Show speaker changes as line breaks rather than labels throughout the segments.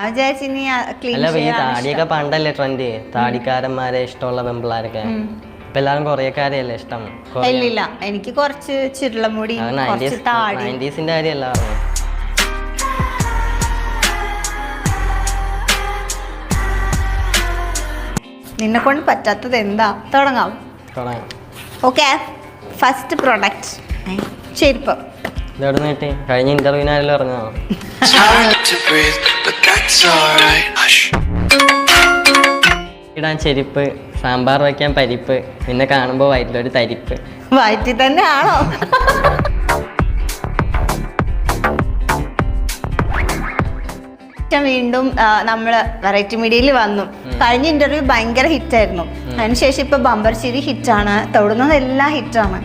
വിചാരിച്ചു ഇനി
അല്ല ഈ താടിയൊക്കെ പണ്ടല്ലേ ട്രെൻഡ്, താടിക്കാരന്മാരെ ഇഷ്ടമുള്ള പെമ്പിള്ളാരൊക്കെ. ഇപ്പൊ എല്ലാരും കൊറിയക്കാരെയല്ലേ ഇഷ്ടം.
ഇല്ല എനിക്ക് കുറച്ച് ചുരുളമുടി, കുറച്ച് താടി.
90s കാര്യമല്ല പറഞ്ഞു.
നിന്നെ കൊണ്ട് പറ്റാത്തത് എന്താ? തുടങ്ങാം. ഓക്കെ, ഫസ്റ്റ് പ്രൊഡക്റ്റ് ചെരുപ്പ്.
ഇതെവിടെ കിട്ടി? കഴിഞ്ഞ ഇന്റർവ്യൂവിനാരല്ലോ പറഞ്ഞോ. ഇടാൻ ചെരുപ്പ്, സാമ്പാർ വയ്ക്കാൻ പരിപ്പ്, നിന്നെ കാണുമ്പോ വയറ്റിലൊരു തരിപ്പ്.
വയറ്റിൽ തന്നെ ആണോ? വീണ്ടും നമ്മള് വെറൈറ്റി മീഡിയയിൽ വന്നു. കഴിഞ്ഞ ഇന്റർവ്യൂ ഭയങ്കര ഹിറ്റായിരുന്നു. അതിനുശേഷം ഇപ്പൊ ബമ്പർ ചിരി ഹിറ്റാണ്, തൊടുന്നതെല്ലാം ഹിറ്റാണ്.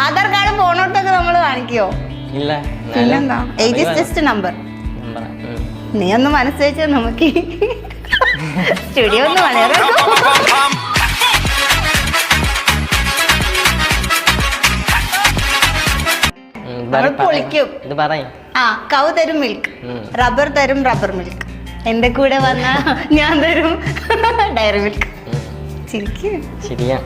ആധാർ കാർഡ് ഫോണോട്ടൊക്കെ നമ്മൾ കാണിക്കോ?
ഇല്ല.
പിന്നെന്താ? Age is just number. നീ ഒന്ന് മനസ്സ് വെച്ചാൽ നമുക്ക് സ്റ്റുഡിയോ ഒന്ന് വളരെ പൊളിക്കും. കൗ തരും മിൽക്ക്, റബ്ബർ തരും റബ്ബർ മിൽക്ക്, എന്റെ കൂടെ വന്ന ഞാൻ തരും ഡയറി മിൽക്ക്. ശരിക്കും
ശരിയാ.